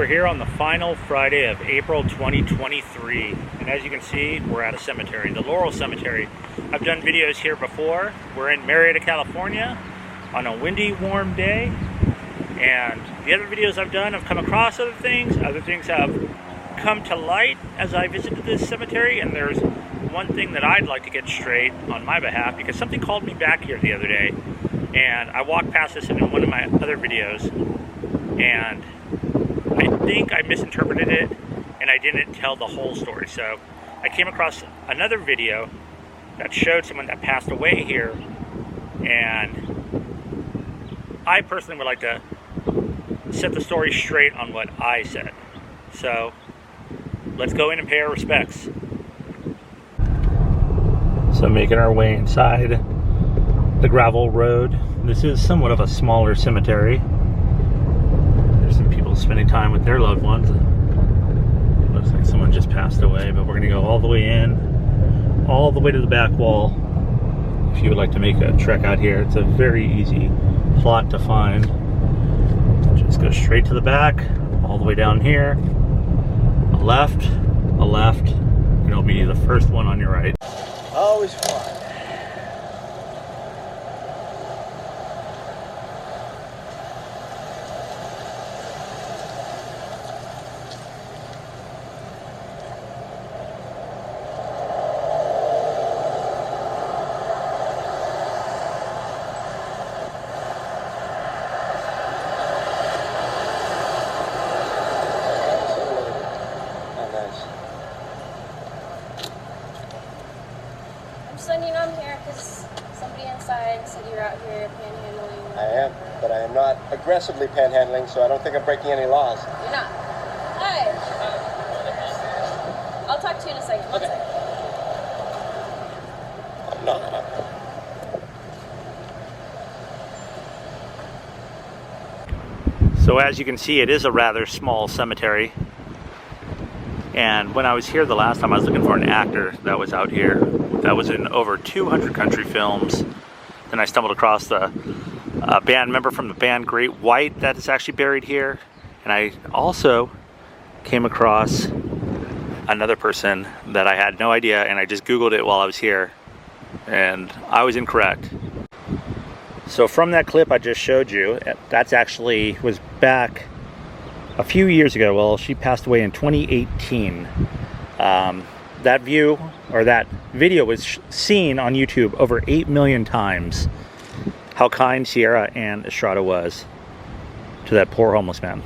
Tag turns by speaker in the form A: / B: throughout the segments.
A: here on the final Friday of April 2023, and as you can see, we're at a cemetery, the Laurel Cemetery. I've done videos here before. We're in Marietta, California on a windy, warm day, and the other videos I've done, I've come across other things have come to light as I visited this cemetery, and there's one thing that I'd like to get straight on my behalf, because something called me back here the other day, and I walked past this in one of my other videos, and I think I misinterpreted it and I didn't tell the whole story. So I came across another video that showed someone that passed away here, and I personally would like to set the story straight on what I said. So let's go in and pay our respects. So making our way inside the gravel road. This is somewhat of a smaller cemetery. There's some people spending time with their loved ones. Looks like someone just passed away, but we're gonna go all the way in, all the way to the back wall. If you would like to make a trek out here, it's a very easy plot to find. Just go straight to the back, all the way down here, a left, and it'll be the first one on your right.
B: Always fun.
C: Letting you know I'm here because somebody inside said you're out here panhandling.
B: I am, but I am not aggressively panhandling, so I don't think I'm breaking any laws.
C: You're not. Hi. I'll talk to you in a second. One second.
B: I'm not.
A: So as you can see, it is a rather small cemetery. And when I was here the last time, I was looking for an actor that was out here that was in over 200 country films. Then I stumbled across the band member from the band Great White that is actually buried here. And I also came across another person that I had no idea, and I just Googled it while I was here, and I was incorrect. So from that clip I just showed you, that's actually was back a few years ago. Well, she passed away in 2018. That view, or that video, was seen on YouTube over 8 million times. How kind Ciara Ann Estrada was to that poor homeless man.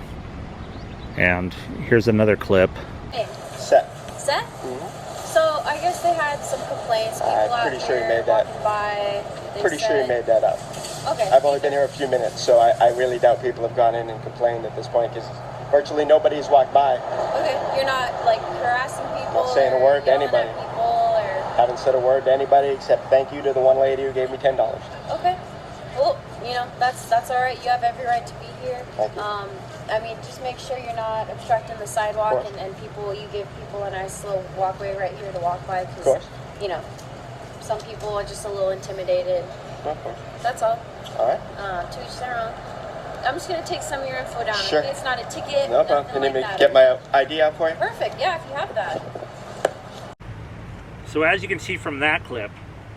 A: And here's another clip.
C: Hey.
B: Set.
C: Set? Mm-hmm. So I guess they had some complaints. People
B: I'm pretty sure you made that. Pretty sure you made that up.
C: Okay.
B: I've only been here a few minutes, so I really doubt people have gone in and complained at this point, because virtually nobody's walked by.
C: Okay, you're not like harassing people.
B: Not saying a word to anybody. Haven't said a word to anybody except thank you to the one lady who gave me $10.
C: Okay. Well, you know, that's all right. You have every right to be here.
B: Thank you.
C: I mean, just make sure you're not obstructing the sidewalk, and you give people a nice little walkway right here to walk by, because, you know, some people are just a little intimidated.
B: Of course.
C: That's all.
B: All right.
C: To each their own. I'm just going to take some of your info down.
B: Sure.
C: Okay? It's not a ticket.
B: No problem.
C: Nothing
B: Can
C: like
B: you
C: that.
B: get my ID out for you?
C: Perfect. Yeah, if you have that.
A: So as you can see from that clip,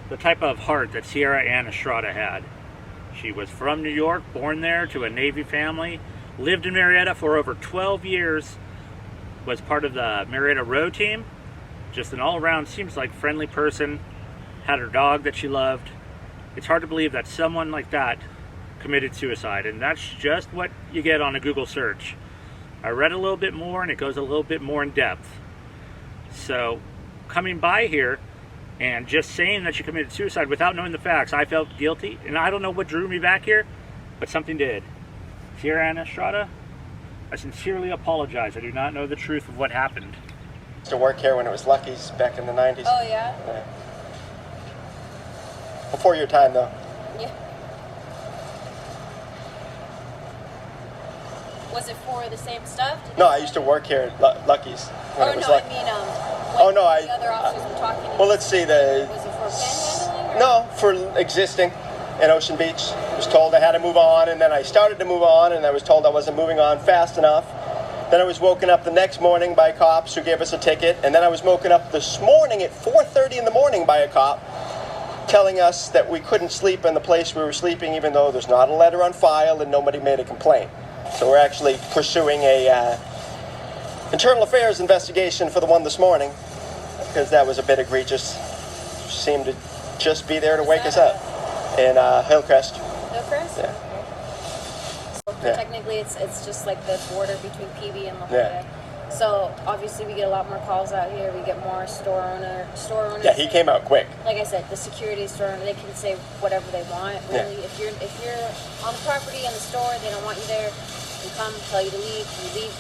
A: the type of heart that Ciara Ann Estrada had. She was from New York, born there to a Navy family, lived in Marietta for over 12 years, was part of the Marietta row team, just an all-around, seems like friendly person, had her dog that she loved. It's hard to believe that someone like that committed suicide, and that's just what you get on a Google search. I read a little bit more, and it goes a little bit more in depth. So coming by here and just saying that she committed suicide without knowing the facts, I felt guilty, and I don't know what drew me back here, but something did. Ciara Ann Estrada, I sincerely apologize. I do not know the truth of what happened.
B: I used to work here when it was Lucky's back in the 90s.
C: Oh, yeah?
B: Yeah. Before your time, though.
C: Yeah. Was it for the same stuff?
B: No, I used to work here at Lucky's when it was
C: I
B: Lucky.
C: mean,
B: the
C: other officers were talking about.
B: Well, let's see,
C: Was it for panhandling? Or?
B: No, for existing in Ocean Beach. I was told I had to move on, and then I started to move on, and I was told I wasn't moving on fast enough. Then I was woken up the next morning by cops who gave us a ticket. And then I was woken up this morning at 4:30 in the morning by a cop telling us that we couldn't sleep in the place we were sleeping, even though there's not a letter on file and nobody made a complaint. So we're actually pursuing a internal affairs investigation for the one this morning, because that was a bit egregious. Seemed to just be there to wake us up in Hillcrest.
C: Hillcrest?
B: Yeah.
C: So technically, it's just like the border between PV and La Jolla.
B: Yeah.
C: So obviously, we get a lot more calls out here. We get more store owners.
B: Yeah, he came out quick.
C: Like I said, the security store owner, they can say whatever they want. Really, if you're on the property in the store, they don't want you there. They come, tell you to leave. You leave.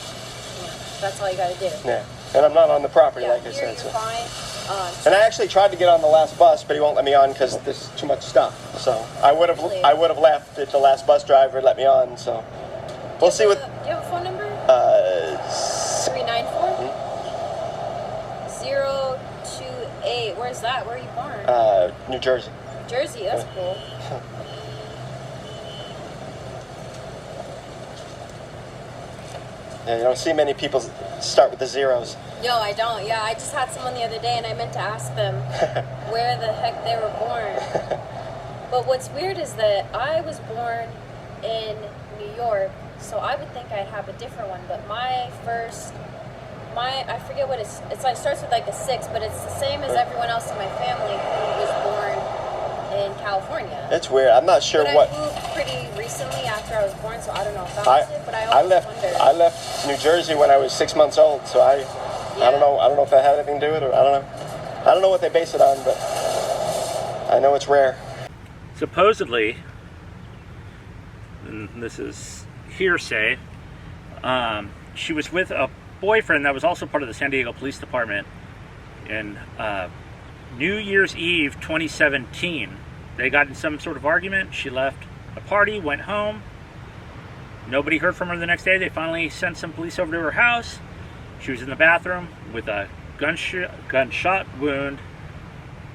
C: You know, that's all you got to do.
B: Yeah, and I'm not on the property,
C: Yeah,
B: like I
C: here
B: said.
C: you're
B: So.
C: fine.
B: And I actually tried to get on the last bus, but he won't let me on because there's too much stuff. So I would have left if the last bus driver let me on. So we'll see what.
C: Do you have a phone number? 394 028. Where's that? Where are you born?
B: New Jersey.
C: Jersey. That's cool.
B: Yeah, you don't see many people start with the zeros.
C: No, I don't. Yeah, I just had someone the other day, and I meant to ask them where the heck they were born. But what's weird is that I was born in New York, so I would think I'd have a different one. But I forget what it's like. It starts with like a 6, but it's the same as everyone else in my family who was born in California.
B: It's weird. I'm not sure
C: but
B: what.
C: I moved pretty recently after I was born, so I don't know if that was it. But I wondered.
B: I left New Jersey when I was 6 months old, so I don't know. I don't know if that had anything to do with it, or I don't know. I don't know what they base it on, but I know it's rare.
A: Supposedly, and this is hearsay, she was with a boyfriend that was also part of the San Diego Police Department in New Year's Eve 2017. They got in some sort of argument. She left a party, went home. Nobody heard from her the next day. They finally sent some police over to her house. She was in the bathroom with a gunshot wound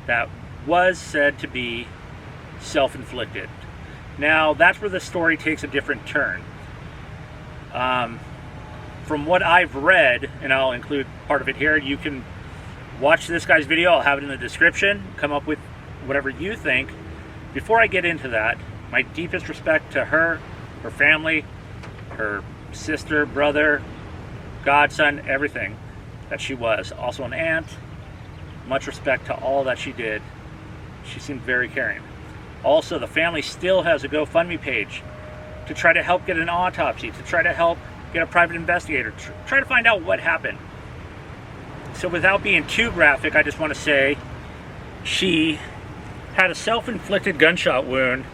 A: that was said to be self-inflicted. Now, that's where the story takes a different turn. From what I've read, and I'll include part of it here, you can watch this guy's video. I'll have it in the description. Come up with whatever you think. Before I get into that, my deepest respect to her family, her sister, brother, godson, everything that she was. Also an aunt. Much respect to all that she did. She seemed very caring. Also, the family still has a GoFundMe page to try to help get an autopsy, to try to help get a private investigator, try to find out what happened. So without being too graphic, I just want to say she had a self-inflicted gunshot wound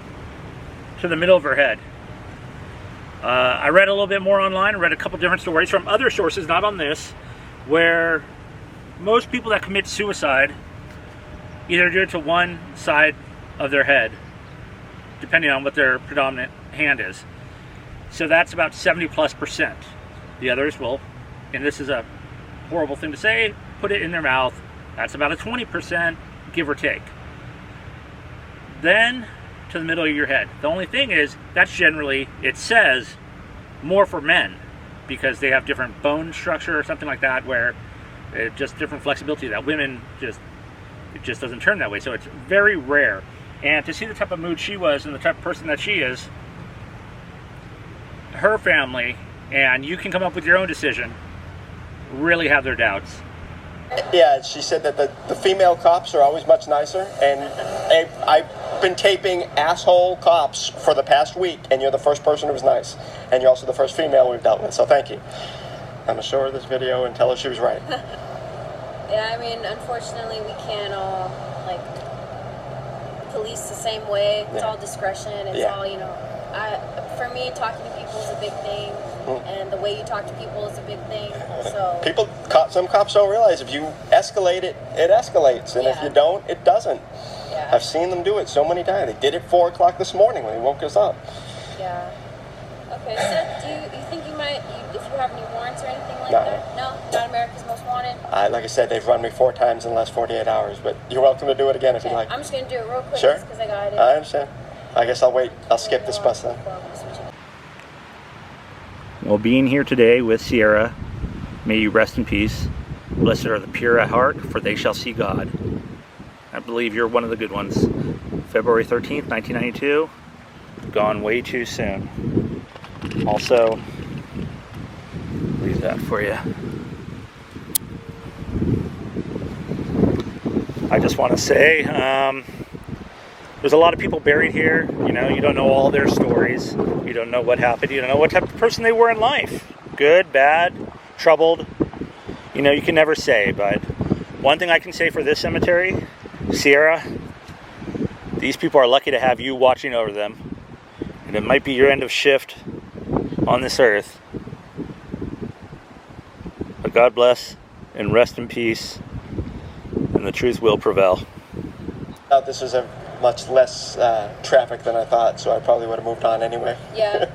A: to the middle of her head. I read a little bit more online. I read a couple different stories from other sources, not on this, where most people that commit suicide either do it to one side of their head, depending on what their predominant hand is. So that's about 70+%. The others will, and this is a horrible thing to say, put it in their mouth. That's about a 20%, give or take. Then to the middle of your head. The only thing is, that's generally, it says, more for men, because they have different bone structure or something like that, where just different flexibility that women it just doesn't turn that way. So it's very rare. And to see the type of mood she was and the type of person that she is, her family, and you can come up with your own decision, really have their doubts.
B: Yeah, she said that the female cops are always much nicer, and I've been taping asshole cops for the past week, and you're the first person who was nice, and you're also the first female we've dealt with, so thank you. I'm gonna show her this video and tell her she was right.
C: Yeah, I mean, unfortunately, we can't all, police the same way. It's all discretion. It's all, for me, talking to people is a big thing, and the way you talk to people is a big thing, so...
B: Some cops don't realize if you escalate it, it escalates, and if you don't, it doesn't. Yeah. I've seen them do it so many times. They did it 4 o'clock this morning when they woke us up.
C: Yeah. Okay, so do you think you might, if you have any warrants or anything like that? No? Not America's Most Wanted?
B: Like I said, they've run me 4 times in the last 48 hours, but you're welcome to do it again if you like.
C: I'm just going to do it real quick,
B: sure.
C: just because I got it.
B: I understand. I guess I'll wait. I'll skip this bus then.
A: Well, being here today with Ciara, may you rest in peace. Blessed are the pure at heart, for they shall see God. I believe you're one of the good ones. February 13th, 1992. Gone way too soon. Also, leave that for you. I just want to say, there's a lot of people buried here. You know, you don't know all their stories. You don't know what happened. You don't know what type of person they were in life. Good, bad, troubled. You know, you can never say. But one thing I can say for this cemetery, Ciara, these people are lucky to have you watching over them. And it might be your end of shift on this earth. But God bless and rest in peace. And the truth will prevail.
B: This was a much less traffic than I thought, so I probably would have moved on anyway.
C: Yeah,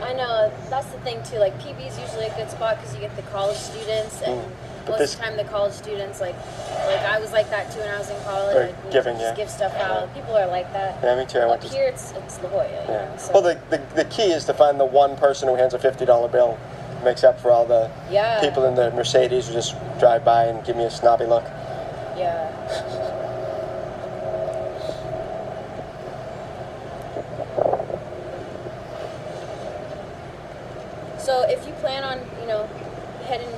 C: I know. That's the thing too. Like PB is usually a good spot because you get the college students, and most of the time the college students like I was like that too when I was in college. Like,
B: giving,
C: just give stuff out. People are like that.
B: Yeah, me too.
C: Up here, it's La Jolla.
B: Yeah.
C: You know, so.
B: Well, the key is to find the one person who hands a $50 bill, makes up for all the people in the Mercedes who just drive by and give me a snobby look.
C: Yeah. So if you plan on, heading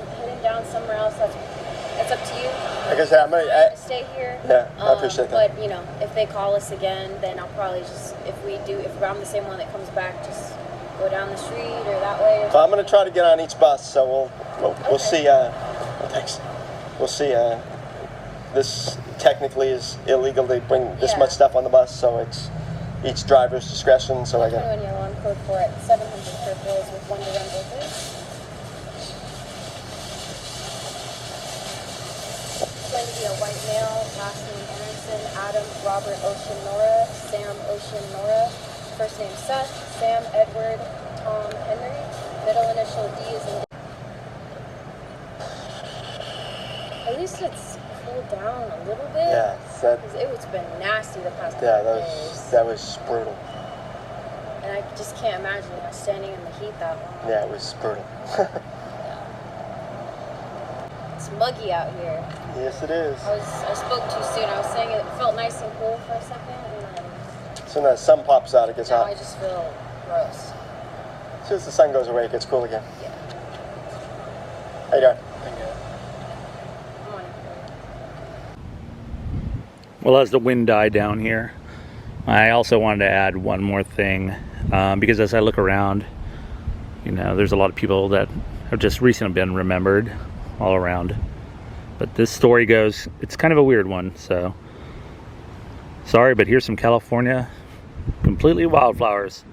C: down somewhere else, that's up to you.
B: Like I said, I'm gonna
C: stay here.
B: Yeah, I appreciate that.
C: But if they call us again, then I'll probably just if I'm the same one that comes back, just go down the street or that way.
B: Well, I'm gonna try to get on each bus, so we'll see. Thanks. We'll see. This technically is illegal to bring this much stuff on the bus, so it's each driver's discretion. So I got.
C: 21 year alarm code for it. 700 per bills with 1 to run both ways. Going to be a white male, last name Anderson, Adam, Robert, Ocean, Nora, Sam, Ocean, Nora, first name Seth, Sam, Edward, Tom, Henry, middle initial D is in. At least it's cooled down a little bit.
B: Yeah,
C: it's been nasty the past couple days.
B: That was brutal.
C: And I just can't imagine standing in the heat that long.
B: Yeah, it was brutal.
C: It's muggy out here.
B: Yes, it is.
C: I spoke too soon. I was saying it felt nice and cool for a second, and then
B: so when the sun pops out, it gets hot.
C: I just feel gross.
B: As soon as the sun goes away, it gets cool again.
C: Yeah.
B: How you doing?
C: I'm on it.
A: Well, as the wind died down here, I also wanted to add one more thing, because as I look around, there's a lot of people that have just recently been remembered all around. But this story goes, it's kind of a weird one, so sorry, but here's some California completely wildflowers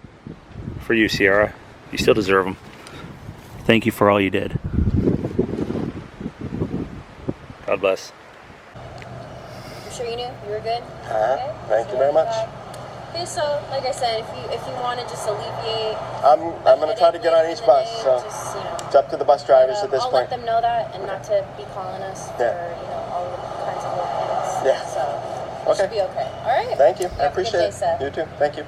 A: for you, Ciara. You still deserve them. Thank you for all you did. God bless.
C: I'm sure you knew you were good.
B: Okay. Thank you very much.
C: Okay, so like I said, if you want to just alleviate,
B: I'm going to try to get on each bus. So
C: just,
B: it's up to the bus drivers at this
C: I'll
B: point.
C: let them know that, and not to be calling us for all kinds of little things.
B: Yeah.
C: So it should be okay. All right.
B: Thank you. I
C: Have a good
B: appreciate
C: day,
B: it.
C: Seth.
B: You too. Thank you.